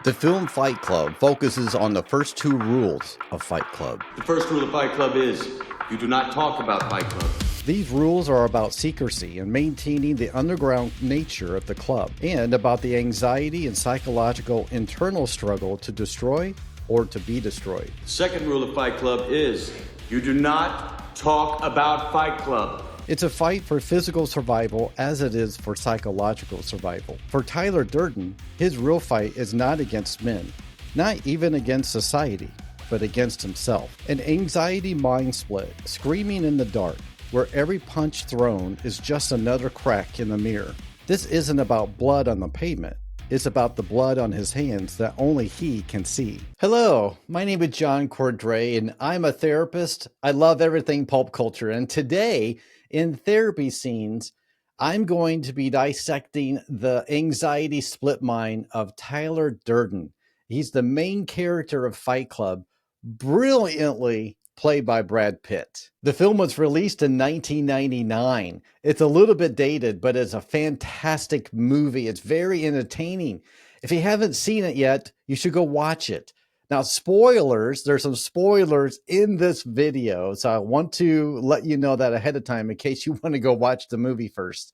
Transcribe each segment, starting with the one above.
The film Fight Club focuses on the first two rules of Fight Club. The first rule of Fight Club is you do not talk about Fight Club. These rules are about secrecy and maintaining the underground nature of the club, and about the anxiety and psychological internal struggle to destroy or to be destroyed. The second rule of Fight Club is you do not talk about Fight Club. It's a fight for physical survival as it is for psychological survival. For Tyler Durden, his real fight is not against men, not even against society, but against himself. An anxiety mind split, screaming in the dark, where every punch thrown is just another crack in the mirror. This isn't about blood on the pavement. It's about the blood on his hands that only he can see. Hello, my name is John Cordray, and I'm a therapist. I love everything pulp culture, and today, in therapy scenes, I'm going to be dissecting the anxiety split mind of Tyler Durden. He's the main character of Fight Club, brilliantly played by Brad Pitt. The film was released in 1999. It's a little bit dated, but it's a fantastic movie. It's very entertaining. If you haven't seen it yet, you should go watch it. Now, spoilers, there's some spoilers in this video, so I want to let you know that ahead of time in case you want to go watch the movie first.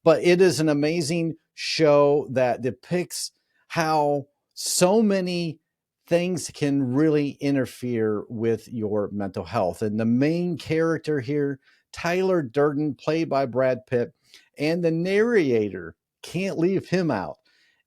But it is an amazing show that depicts how so many things can really interfere with your mental health. And the main character here, Tyler Durden, played by Brad Pitt, and the narrator, can't leave him out.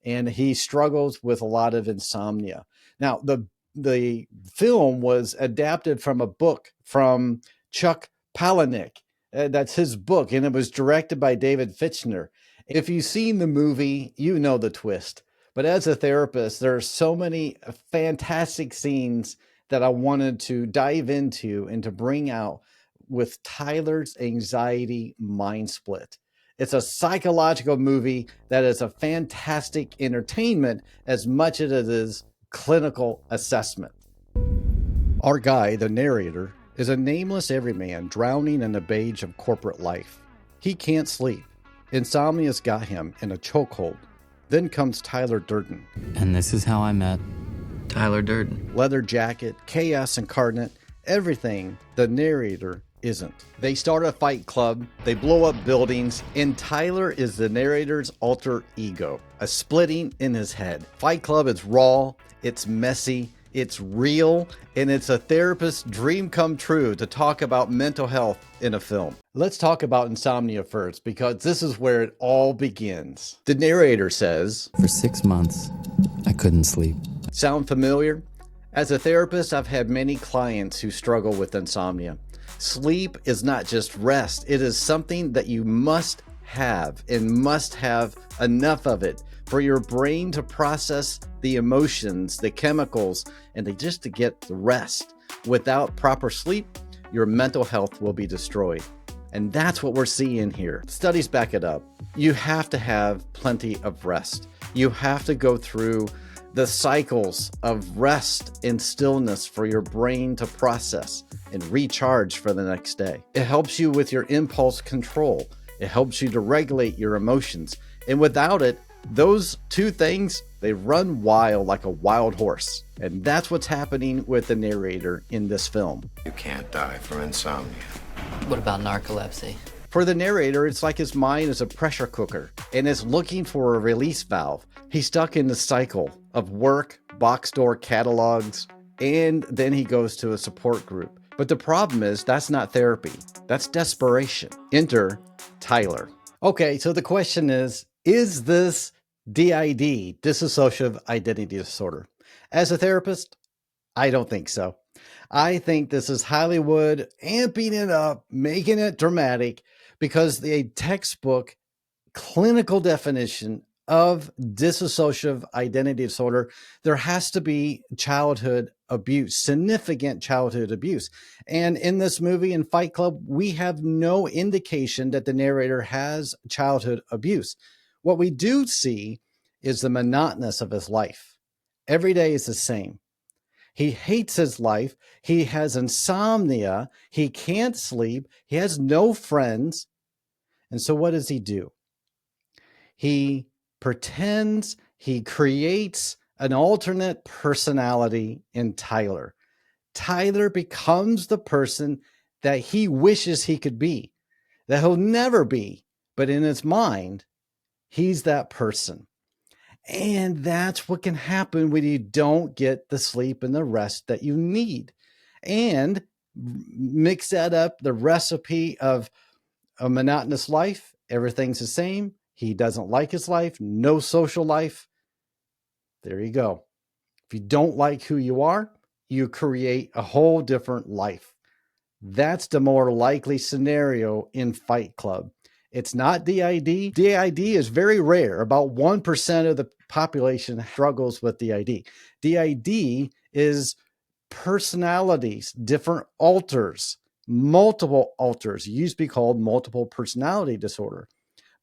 And he struggles with a lot of insomnia. Now, the film was adapted from a book from Chuck Palahniuk. That's his book, and it was directed by David Fincher. If you've seen the movie, you know the twist. But as a therapist, there are so many fantastic scenes that I wanted to dive into and to bring out with Tyler's anxiety mind split. It's a psychological movie that is a fantastic entertainment as much as it is clinical assessment. Our guy, the narrator, is a nameless everyman drowning in the beige of corporate life. He can't sleep. Insomnia's got him in a chokehold. Then comes Tyler Durden. And this is how I met Tyler Durden. Leather jacket, chaos incarnate, everything the narrator isn't. They start a fight club, they blow up buildings, and Tyler is the narrator's alter ego, a splitting in his head. Fight Club is raw, it's messy, it's real, and it's a therapist's dream come true to talk about mental health in a film. Let's talk about insomnia first, because this is where it all begins. The narrator says, For 6 months, I couldn't sleep. Sound familiar? As a therapist, I've had many clients who struggle with insomnia. Sleep is not just rest. It is something that you must have and must have enough of it for your brain to process the emotions, the chemicals, and to get the rest. Without proper sleep, your mental health will be destroyed. And that's what we're seeing here. Studies back it up. You have to have plenty of rest. You have to go through the cycles of rest and stillness for your brain to process and recharge for the next day. It helps you with your impulse control. It helps you to regulate your emotions. And without it, those two things, they run wild like a wild horse. And that's what's happening with the narrator in this film. You can't die from insomnia. What about narcolepsy? For the narrator, it's like his mind is a pressure cooker and is looking for a release valve. He's stuck in the cycle of work, box store catalogs, and then he goes to a support group. But the problem is that's not therapy. That's desperation. Enter Tyler. Okay, so the question is this DID, Dissociative Identity Disorder? As a therapist, I don't think so. I think this is Hollywood amping it up, making it dramatic, because the textbook clinical definition of dissociative identity disorder, there has to be childhood abuse, significant childhood abuse. And in this movie, in Fight Club, we have no indication that the narrator has childhood abuse. What we do see is the monotonous of his life. Every day is the same. He hates his life. He has insomnia. He can't sleep. He has no friends. And so what does he do? He pretends, he creates an alternate personality in Tyler. Tyler becomes the person that he wishes he could be, that he'll never be, but in his mind, he's that person. And that's what can happen when you don't get the sleep and the rest that you need. And mix that up, the recipe of a monotonous life, everything's the same. He doesn't like his life, no social life. There you go. If you don't like who you are, you create a whole different life. That's the more likely scenario in Fight Club. It's not DID. DID is very rare. About 1% of the population struggles with DID. DID is personalities, different alters, multiple alters. It used to be called multiple personality disorder.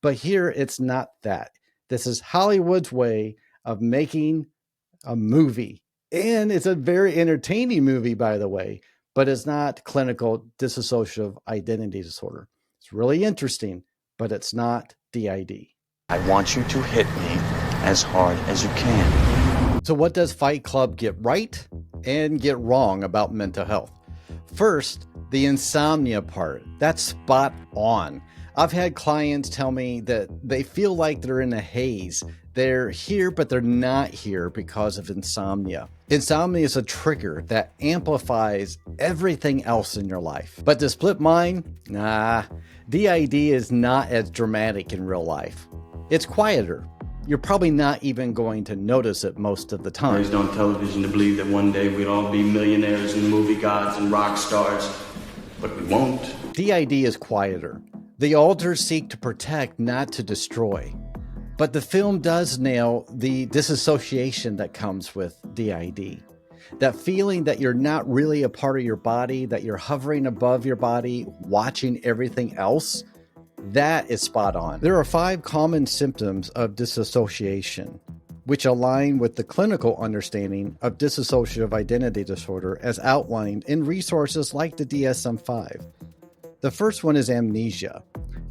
But here it's not that. This is Hollywood's way of making a movie. And it's a very entertaining movie, by the way, but it's not clinical dissociative identity disorder. It's really interesting, but it's not DID. I want you to hit me as hard as you can. So what does Fight Club get right and get wrong about mental health? First, the insomnia part. That's spot on. I've had clients tell me that they feel like they're in a haze. They're here, but they're not here because of insomnia. Insomnia is a trigger that amplifies everything else in your life. But the split mind, nah, DID is not as dramatic in real life. It's quieter. You're probably not even going to notice it most of the time. Raised on television to believe that one day we'd all be millionaires and movie gods and rock stars, but we won't. DID is quieter. The alters seek to protect, not to destroy. But the film does nail the disassociation that comes with DID. That feeling that you're not really a part of your body, that you're hovering above your body, watching everything else, that is spot on. There are 5 common symptoms of disassociation, which align with the clinical understanding of dissociative identity disorder as outlined in resources like the DSM-5. The first one is amnesia.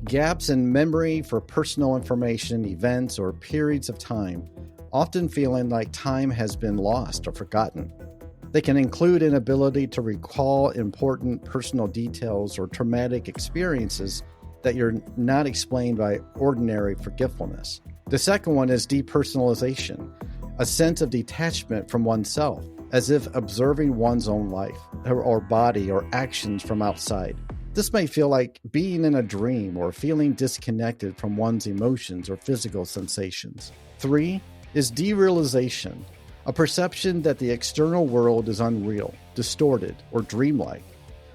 Gaps in memory for personal information, events, or periods of time, often feeling like time has been lost or forgotten. They can include inability to recall important personal details or traumatic experiences that are not explained by ordinary forgetfulness. The second one is depersonalization, a sense of detachment from oneself, as if observing one's own life or body or actions from outside. This may feel like being in a dream or feeling disconnected from one's emotions or physical sensations. 3 is derealization, a perception that the external world is unreal, distorted, or dreamlike.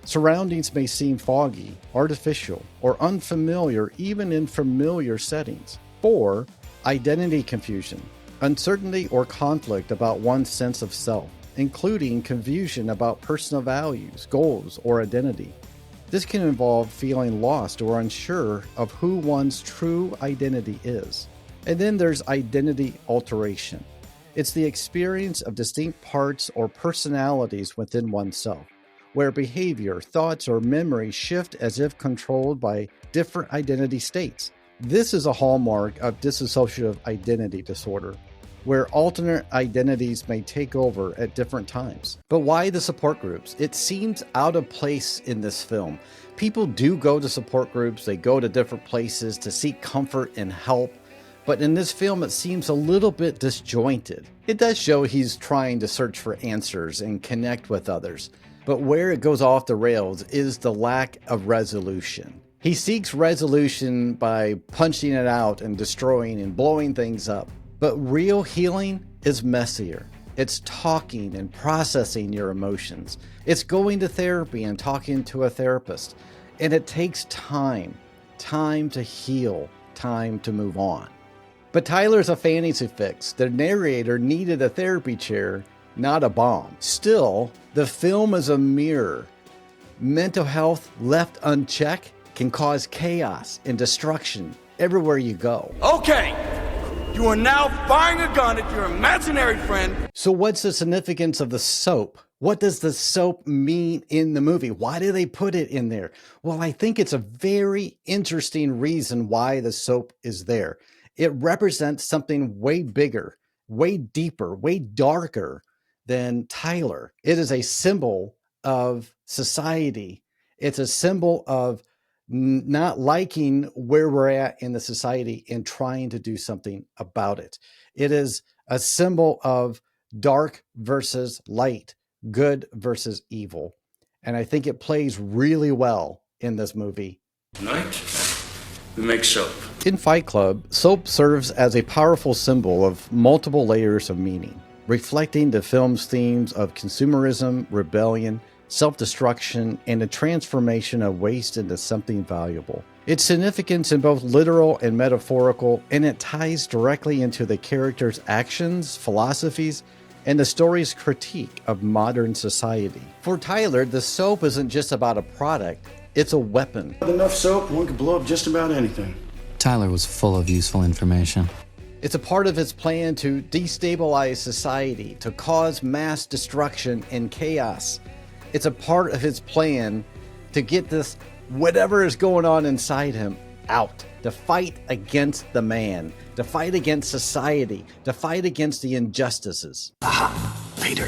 Surroundings may seem foggy, artificial, or unfamiliar even in familiar settings. 4, identity confusion, uncertainty or conflict about one's sense of self, including confusion about personal values, goals, or identity. This can involve feeling lost or unsure of who one's true identity is. And then there's identity alteration. It's the experience of distinct parts or personalities within oneself, where behavior, thoughts, or memories shift as if controlled by different identity states. This is a hallmark of dissociative identity disorder, where alternate identities may take over at different times. But why the support groups? It seems out of place in this film. People do go to support groups, they go to different places to seek comfort and help, but in this film it seems a little bit disjointed. It does show he's trying to search for answers and connect with others, but where it goes off the rails is the lack of resolution. He seeks resolution by punching it out and destroying and blowing things up. But real healing is messier. It's talking and processing your emotions. It's going to therapy and talking to a therapist. And it takes time to heal, time to move on. But Tyler's a fantasy fix. The narrator needed a therapy chair, not a bomb. Still, the film is a mirror. Mental health left unchecked can cause chaos and destruction everywhere you go. Okay, you are now firing a gun at your imaginary friend. So what's the significance of the soap? What does the soap mean in the movie? Why do they put it in there? Well, I think it's a very interesting reason why the soap is there. It represents something way bigger way deeper, way darker than Tyler. It is a symbol of society. It's a symbol of not liking where we're at in the society and trying to do something about it. It is a symbol of dark versus light, good versus evil. And I think it plays really well in this movie. Tonight, we make soap. In Fight Club, soap serves as a powerful symbol of multiple layers of meaning, reflecting the film's themes of consumerism, rebellion, self-destruction, and the transformation of waste into something valuable. Its significance in both literal and metaphorical, and it ties directly into the characters' actions, philosophies, and the story's critique of modern society. For Tyler, the soap isn't just about a product, it's a weapon. With enough soap, one could blow up just about anything. Tyler was full of useful information. It's a part of his plan to destabilize society, to cause mass destruction and chaos. It's a part of his plan to get this, whatever is going on inside him, out, to fight against the man, to fight against society, to fight against the injustices. Peter.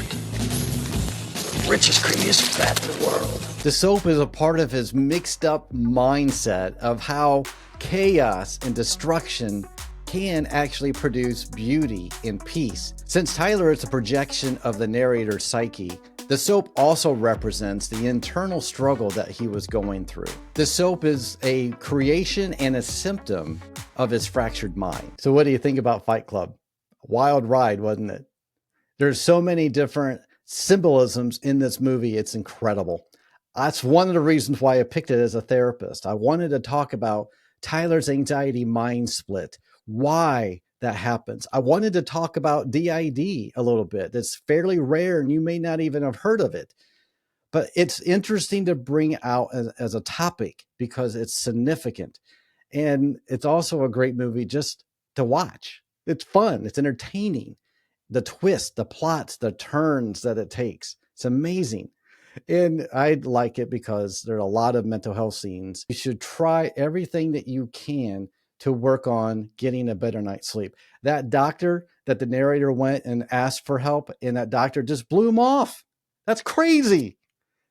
Richest, creamiest fat in the world. The soap is a part of his mixed up mindset of how chaos and destruction can actually produce beauty and peace. Since Tyler is a projection of the narrator's psyche, the soap also represents the internal struggle that he was going through. The soap is a creation and a symptom of his fractured mind. So what do you think about Fight Club? Wild ride, wasn't it? There's so many different symbolisms in this movie. It's incredible. That's one of the reasons why I picked it as a therapist. I wanted to talk about Tyler's anxiety mind split, why that happens. I wanted to talk about DID a little bit. That's fairly rare and you may not even have heard of it. But it's interesting to bring out as a topic because it's significant. And it's also a great movie just to watch. It's fun. It's entertaining. The twists, the plots, the turns that it takes. It's amazing. And I like it because there are a lot of mental health scenes. You should try everything that you can to work on getting a better night's sleep. That doctor that the narrator went and asked for help, and that doctor just blew him off. That's crazy.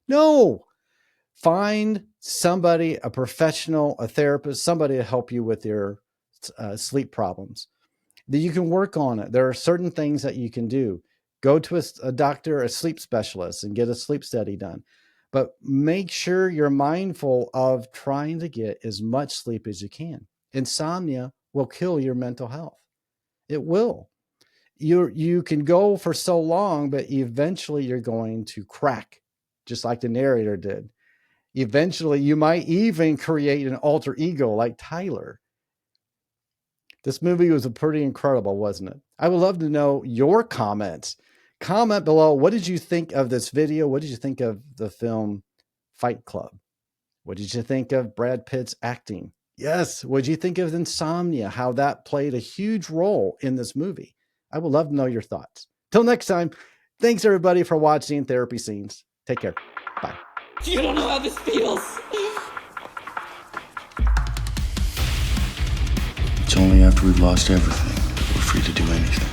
No. Find somebody, a professional, a therapist, somebody to help you with your sleep problems. That you can work on it. There are certain things that you can do. Go to a doctor, a sleep specialist, and get a sleep study done. But make sure you're mindful of trying to get as much sleep as you can. Insomnia will kill your mental health. It will. You can go for so long, but eventually you're going to crack, just like the narrator did. Eventually, you might even create an alter ego like Tyler. This movie was pretty incredible, wasn't it? I would love to know your comments. Comment below. What did you think of this video? What did you think of the film Fight Club? What did you think of Brad Pitt's acting? Yes. What did you think of Insomnia? How that played a huge role in this movie? I would love to know your thoughts. Till next time, thanks everybody for watching Therapy Scenes. Take care. Bye. You don't know how this feels. It's only after we've lost everything that we're free to do anything.